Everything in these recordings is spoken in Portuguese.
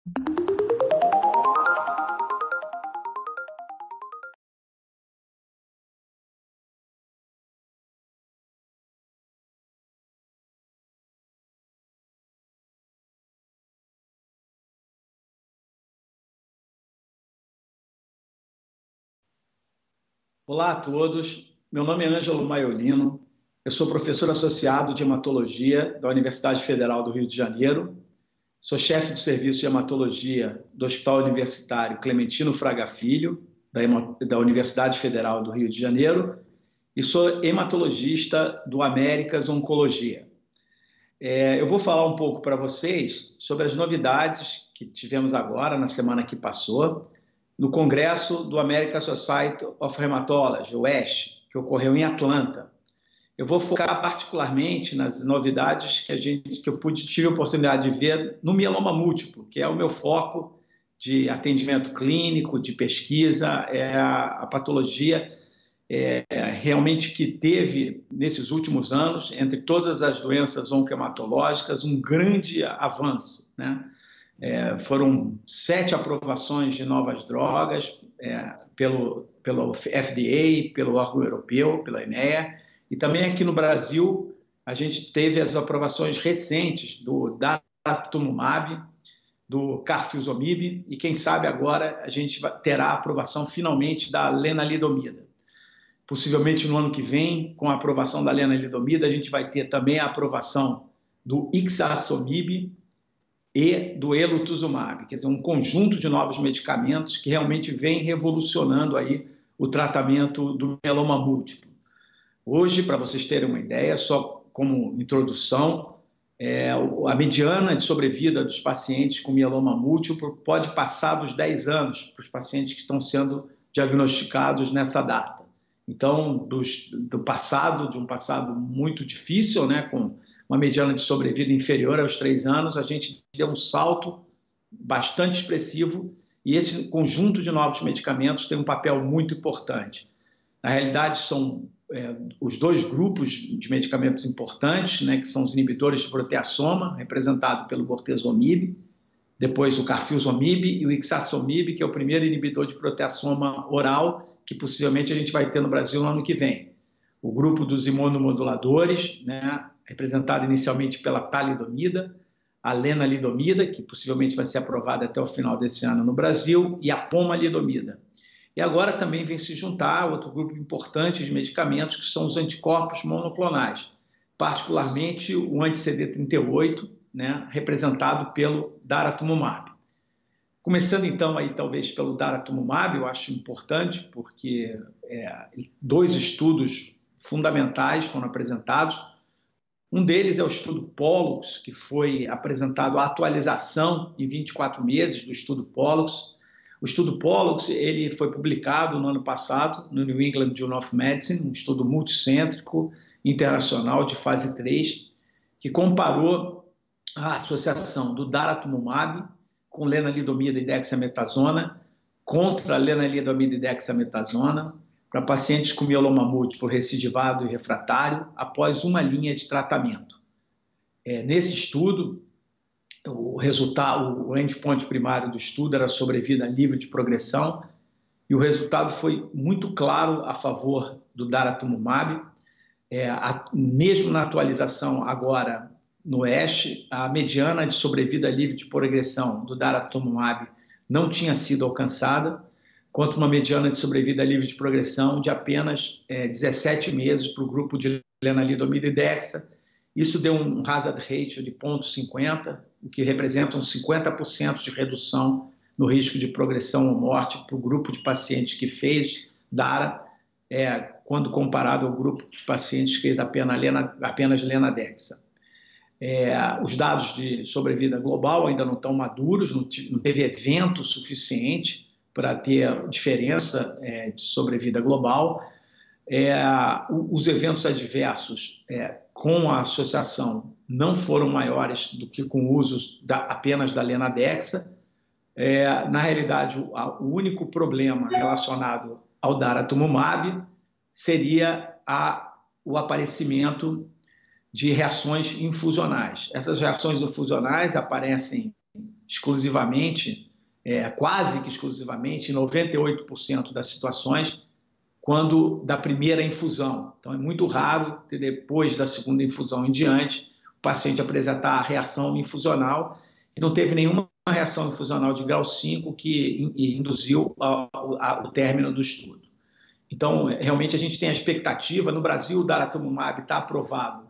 Olá a todos, meu nome é Ângelo Maiolino, eu sou professor associado de hematologia da Universidade Federal do Rio de Janeiro, sou chefe do serviço de hematologia do Hospital Universitário Clementino Fraga Filho, da Universidade Federal do Rio de Janeiro, e sou hematologista do Américas Oncologia. Eu vou falar um pouco para vocês sobre as novidades que tivemos agora, na semana que passou, no Congresso do American Society of Hematology, o ASH, que ocorreu em Atlanta. Eu vou focar particularmente nas novidades que eu tive a oportunidade de ver no mieloma múltiplo, que é o meu foco de atendimento clínico, de pesquisa, é a patologia realmente que teve, nesses últimos anos, entre todas as doenças oncohematológicas, um grande avanço, né? Foram 7 aprovações de novas drogas pelo FDA, pelo órgão europeu, pela EMEA, e também aqui no Brasil a gente teve as aprovações recentes do daratumumab, do carfilzomib, e quem sabe agora a gente terá a aprovação finalmente da lenalidomida. Possivelmente no ano que vem, com a aprovação da lenalidomida, a gente vai ter também a aprovação do ixazomib e do elotuzumab, quer dizer, um conjunto de novos medicamentos que realmente vem revolucionando aí o tratamento do mieloma múltiplo. Hoje, para vocês terem uma ideia, só como introdução, a mediana de sobrevida dos pacientes com mieloma múltiplo pode passar dos 10 anos para os pacientes que estão sendo diagnosticados nessa data. Então, de um passado muito difícil, né, com uma mediana de sobrevida inferior aos 3 anos, a gente deu um salto bastante expressivo e esse conjunto de novos medicamentos tem um papel muito importante. Na realidade, são os 2 grupos de medicamentos importantes, né, que são os inibidores de proteasoma, representado pelo bortezomib, depois o carfilzomib e o ixazomib, que é o primeiro inibidor de proteasoma oral, que possivelmente a gente vai ter no Brasil no ano que vem. O grupo dos imunomoduladores, né, representado inicialmente pela talidomida, a lenalidomida, que possivelmente vai ser aprovada até o final desse ano no Brasil, e a pomalidomida. E agora também vem se juntar outro grupo importante de medicamentos, que são os anticorpos monoclonais, particularmente o anti-CD38, né, representado pelo daratumumab. Começando então aí talvez pelo daratumumab, eu acho importante porque 2 estudos fundamentais foram apresentados. Um deles é o estudo Pollux, que foi apresentado a atualização em 24 meses do estudo Pollux. O estudo Pollux ele foi publicado no ano passado no New England Journal of Medicine, um estudo multicêntrico internacional de fase 3, que comparou a associação do daratumumab com lenalidomida e dexametasona contra lenalidomida e dexametasona para pacientes com mieloma múltiplo recidivado e refratário após uma linha de tratamento. Nesse estudo, o resultado, o endpoint primário do estudo era sobrevida livre de progressão e o resultado foi muito claro a favor do daratumumab. Mesmo na atualização agora no ASH, a mediana de sobrevida livre de progressão do daratumumab não tinha sido alcançada, quanto uma mediana de sobrevida livre de progressão de apenas 17 meses para o grupo de lenalidomida e dexa. Isso deu um hazard ratio de 0,50, o que representa uns 50% de redução no risco de progressão ou morte para o grupo de pacientes que fez DARA, quando comparado ao grupo de pacientes que fez apenas Lena-Dexa. Os dados de sobrevida global ainda não estão maduros, não teve evento suficiente para ter diferença de sobrevida global. Os eventos adversos com a associação não foram maiores do que com o uso apenas da Lena-Dexa. Na realidade, o único problema relacionado ao daratumumab seria o aparecimento de reações infusionais. Essas reações infusionais aparecem exclusivamente, quase que exclusivamente, em 98% das situações, quando da primeira infusão. Então, é muito raro que depois da segunda infusão em diante, o paciente apresentar a reação infusional, e não teve nenhuma reação infusional de grau 5 que induziu o término do estudo. Então, realmente, a gente tem a expectativa. No Brasil, o daratumumab está aprovado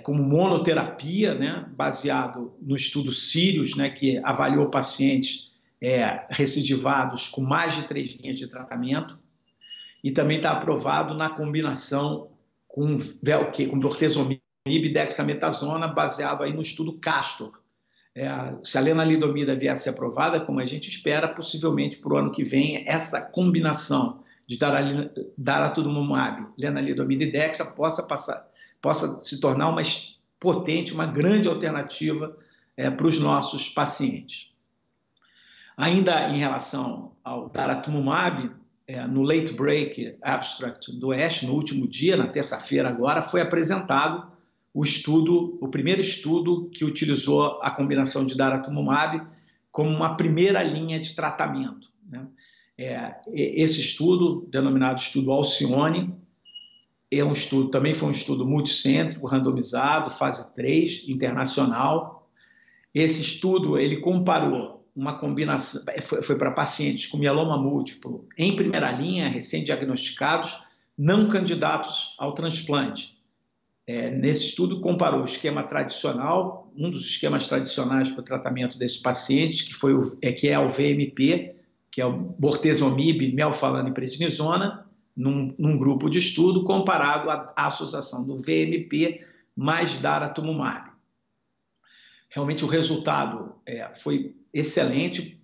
como monoterapia, né, baseado no estudo Sirius, né, que avaliou pacientes recidivados com mais de 3 linhas de tratamento, e também está aprovado na combinação com bortezomib e dexametasona, baseado aí no estudo Castor. Se a lenalidomida vier a ser aprovada, como a gente espera, possivelmente para o ano que vem, essa combinação de daratumumab, lenalidomida e dexa possa se tornar uma potente, uma grande alternativa para os nossos pacientes. Ainda em relação ao daratumumab, no late break abstract do ASH, no último dia, na terça-feira agora, foi apresentado o primeiro estudo que utilizou a combinação de daratumumab como uma primeira linha de tratamento, né? Esse estudo, denominado estudo Alcione, também foi um estudo multicêntrico, randomizado, fase 3, internacional. Esse estudo, ele comparou uma combinação, foi para pacientes com mieloma múltiplo em primeira linha, recém-diagnosticados, não candidatos ao transplante. Nesse estudo, comparou o esquema tradicional, um dos esquemas tradicionais para o tratamento desses pacientes, que é o VMP, que é o bortezomib, melphalan e prednisona, num grupo de estudo, comparado à associação do VMP mais daratumumab. Realmente o resultado foi excelente,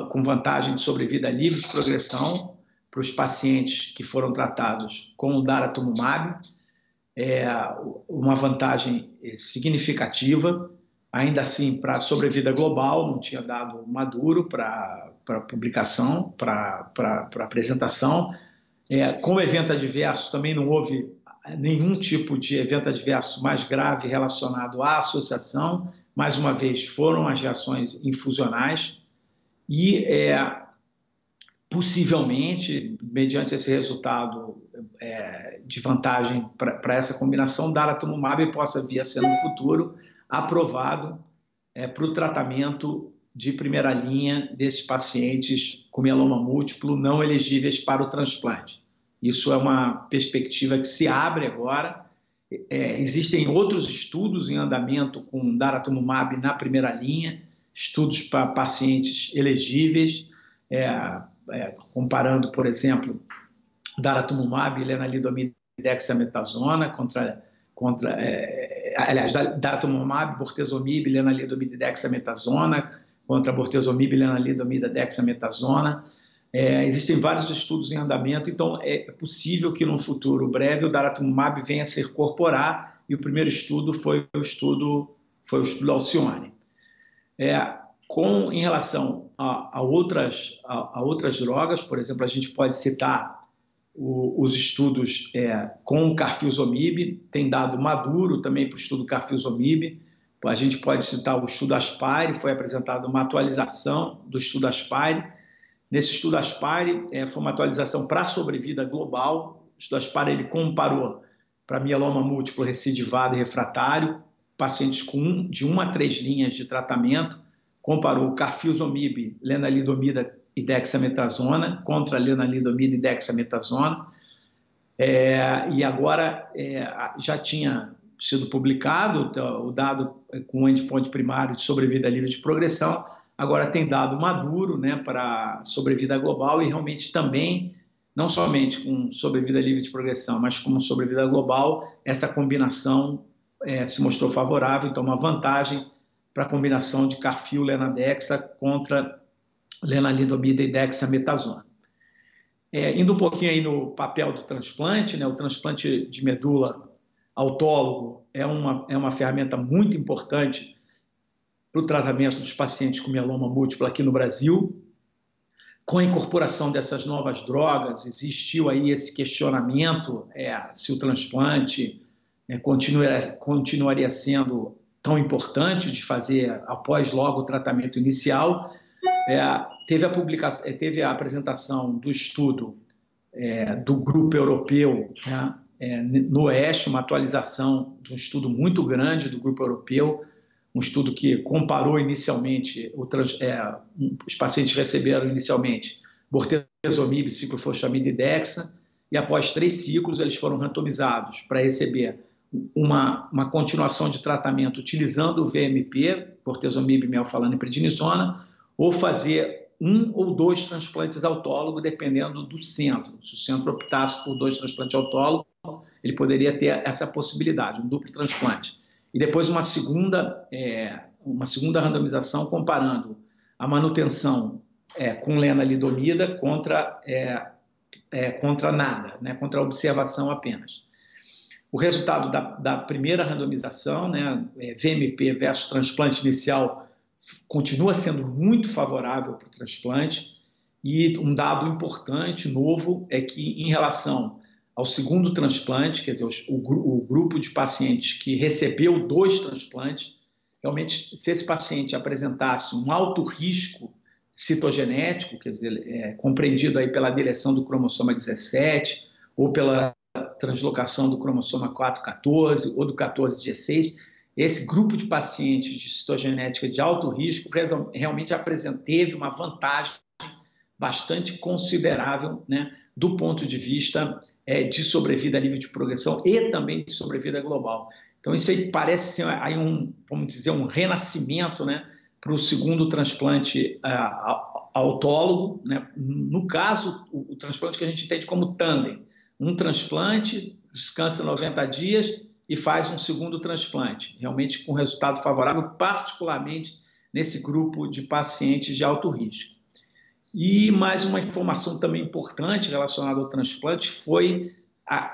com vantagem de sobrevida livre de progressão para os pacientes que foram tratados com o daratumumab, uma vantagem significativa, ainda assim para a sobrevida global, não tinha dado maduro para publicação, para apresentação. Como evento adverso, também não houve nenhum tipo de evento adverso mais grave relacionado à associação. Mais uma vez, foram as reações infusionais e, possivelmente, mediante esse resultado de vantagem para essa combinação, daratumumab possa vir a ser no futuro aprovado para o tratamento de primeira linha desses pacientes com mieloma múltiplo não elegíveis para o transplante. Isso é uma perspectiva que se abre agora. Existem outros estudos em andamento com daratumumab na primeira linha, estudos para pacientes elegíveis, comparando, por exemplo, daratumumab, lenalidomida e dexametasona aliás, daratumumab, bortezomib, lenalidomida e dexametasona contra bortezomib, lenalidomida e dexametasona. Existem vários estudos em andamento, então é possível que no futuro breve o daratumumab venha a se incorporar, e o primeiro estudo foi o estudo Alcione. Em relação a outras drogas, por exemplo, a gente pode citar os estudos com o carfilzomib, tem dado maduro também para o estudo carfilzomib. A gente pode citar o estudo Aspire, foi apresentada uma atualização do estudo Aspire. Nesse estudo Aspire, foi uma atualização para a sobrevida global. O estudo Aspire ele comparou para mieloma múltiplo recidivado e refratário, pacientes de 1 a 3 linhas de tratamento, comparou carfilzomib, lenalidomida e dexametasona contra lenalidomida e dexametasona. E agora já tinha sido publicado o dado com endpoint primário de sobrevida livre de progressão. Agora tem dado maduro, né, para sobrevida global, e realmente também, não somente com sobrevida livre de progressão, mas com sobrevida global, essa combinação se mostrou favorável. Então, uma vantagem para a combinação de carfil lenadexa contra lenalidomida e dexametasona. Indo um pouquinho aí no papel do transplante, né, o transplante de medula autólogo é uma ferramenta muito importante para o tratamento dos pacientes com mieloma múltiplo aqui no Brasil. Com a incorporação dessas novas drogas, existiu aí esse questionamento se o transplante continuaria sendo tão importante de fazer após logo o tratamento inicial. Teve a apresentação do estudo do grupo europeu, né, no Oeste, uma atualização de um estudo muito grande do grupo europeu, um estudo que comparou inicialmente, os pacientes receberam inicialmente bortezomib, ciclofosfamida e dexa, e após 3 ciclos eles foram randomizados para receber uma continuação de tratamento utilizando o VMP, bortezomib, melphalan e prednisona, ou fazer 1 ou 2 transplantes autólogos, dependendo do centro. Se o centro optasse por 2 transplantes autólogos, ele poderia ter essa possibilidade, um duplo transplante. E depois uma segunda randomização comparando a manutenção com lenalidomida contra nada, né, contra a observação apenas. O resultado da primeira randomização, né, VMP versus transplante inicial, continua sendo muito favorável para o transplante, e um dado importante, novo, é que em relação ao segundo transplante, quer dizer, o grupo de pacientes que recebeu 2 transplantes, realmente, se esse paciente apresentasse um alto risco citogenético, quer dizer, compreendido aí pela deleção do cromossoma 17, ou pela translocação do cromossoma 414 ou do 1416, esse grupo de pacientes de citogenética de alto risco realmente teve uma vantagem bastante considerável, né, do ponto de vista de sobrevida livre de progressão e também de sobrevida global. Então, isso aí parece ser aí vamos dizer, um renascimento, né, para o segundo transplante autólogo, né? No caso, o transplante que a gente entende como tandem. Um transplante, descansa 90 dias e faz um segundo transplante, realmente com resultado favorável, particularmente nesse grupo de pacientes de alto risco. E mais uma informação também importante relacionada ao transplante foi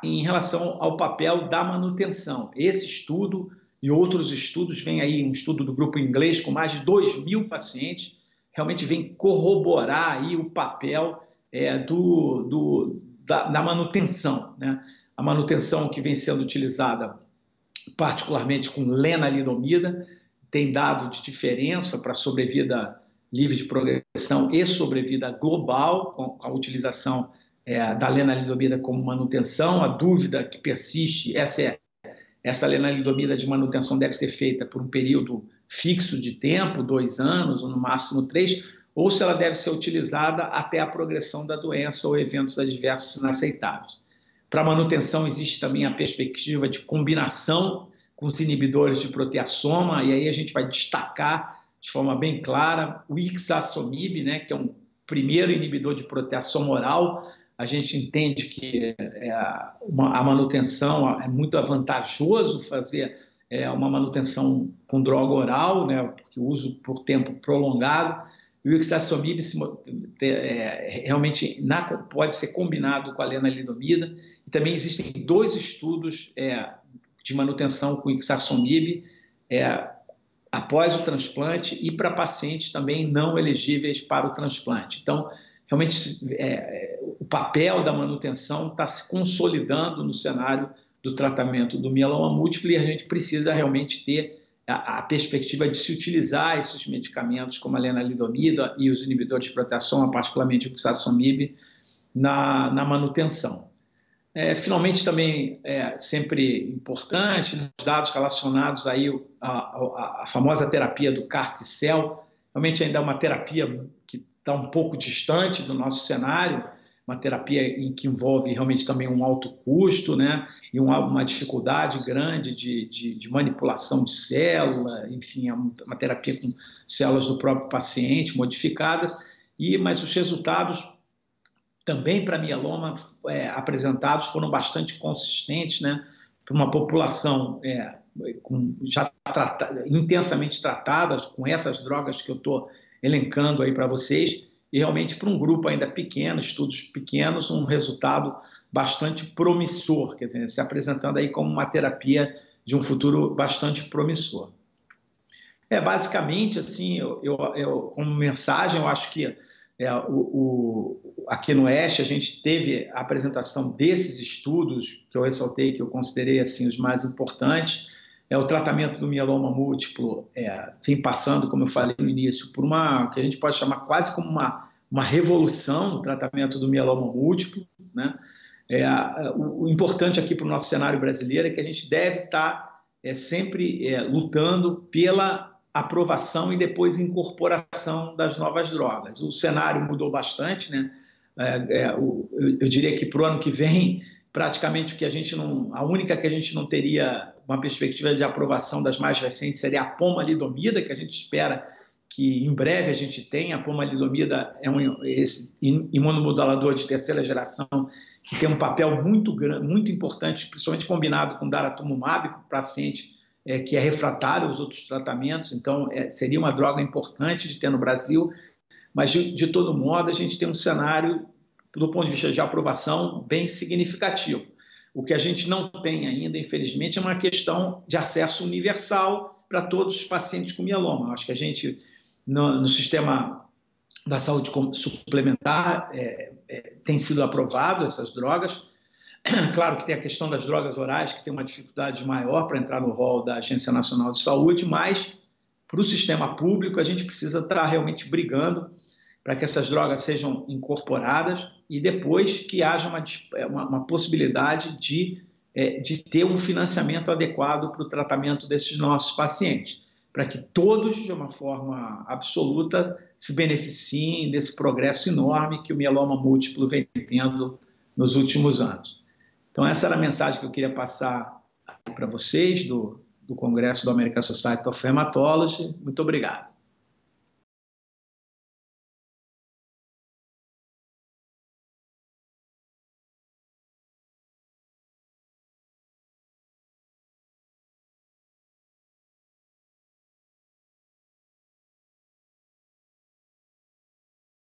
em relação ao papel da manutenção. Esse estudo e outros estudos, vem aí um estudo do grupo inglês com mais de 2.000 pacientes, realmente vem corroborar aí o papel da manutenção, né? A manutenção que vem sendo utilizada particularmente com lenalidomida, tem dado de diferença para a sobrevida livre de progressão e sobrevida global, com a utilização da lenalidomida como manutenção. A dúvida que persiste, essa lenalidomida de manutenção deve ser feita por um período fixo de tempo, 2 anos, ou no máximo 3, ou se ela deve ser utilizada até a progressão da doença ou eventos adversos inaceitáveis. Para manutenção existe também a perspectiva de combinação com os inibidores de proteasoma, e aí a gente vai destacar de forma bem clara o ixazomib, né, que é um primeiro inibidor de proteasoma oral. A gente entende que a manutenção é muito vantajoso fazer uma manutenção com droga oral, né, porque o uso por tempo prolongado. E o ixazomib realmente pode ser combinado com a lenalidomida. E também existem 2 estudos de manutenção com ixazomib após o transplante e para pacientes também não elegíveis para o transplante. Então, realmente, o papel da manutenção está se consolidando no cenário do tratamento do mieloma múltiplo, e a gente precisa realmente ter a perspectiva de se utilizar esses medicamentos como a lenalidomida e os inibidores de proteasoma, particularmente o ixazomib, na manutenção. Finalmente, também sempre importante, né, os dados relacionados aí à famosa terapia do CAR-T-cell, realmente ainda é uma terapia que está um pouco distante do nosso cenário, uma terapia que envolve realmente também um alto custo, né, e uma dificuldade grande de manipulação de célula, enfim, é uma terapia com células do próprio paciente modificadas, mas os resultados também para mieloma apresentados foram bastante consistentes, né, para uma população já intensamente tratada com essas drogas que eu estou elencando aí para vocês, e realmente para um grupo ainda pequeno, estudos pequenos, um resultado bastante promissor, quer dizer, se apresentando aí como uma terapia de um futuro bastante promissor. Basicamente, assim, como mensagem, eu acho que aqui no Oeste a gente teve a apresentação desses estudos que eu ressaltei, que eu considerei assim, os mais importantes, o tratamento do mieloma múltiplo vem passando, como eu falei no início, por uma que a gente pode chamar quase como uma revolução no tratamento do mieloma múltiplo, né? O importante aqui para o nosso cenário brasileiro é que a gente deve estar sempre lutando pela aprovação e depois incorporação das novas drogas. O cenário mudou bastante, né? Eu diria que para o ano que vem, praticamente o que a única que a gente não teria uma perspectiva de aprovação das mais recentes seria a pomalidomida, que a gente espera que em breve a gente tenha. A pomalidomida esse imunomodulador de terceira geração que tem um papel muito importante, principalmente combinado com daratumumab, para o paciente que é refratário aos outros tratamentos. Então, seria uma droga importante de ter no Brasil, mas, de todo modo, a gente tem um cenário, do ponto de vista de aprovação, bem significativo. O que a gente não tem ainda, infelizmente, é uma questão de acesso universal para todos os pacientes com mieloma. Acho que a gente, no sistema da saúde suplementar, tem sido aprovado essas drogas. Claro que tem a questão das drogas orais, que tem uma dificuldade maior para entrar no rol da Agência Nacional de Saúde, mas para o sistema público a gente precisa estar realmente brigando para que essas drogas sejam incorporadas e depois que haja uma possibilidade de ter um financiamento adequado para o tratamento desses nossos pacientes, para que todos, de uma forma absoluta, se beneficiem desse progresso enorme que o mieloma múltiplo vem tendo nos últimos anos. Então, essa era a mensagem que eu queria passar para vocês do Congresso do American Society of Hematology. Muito obrigado.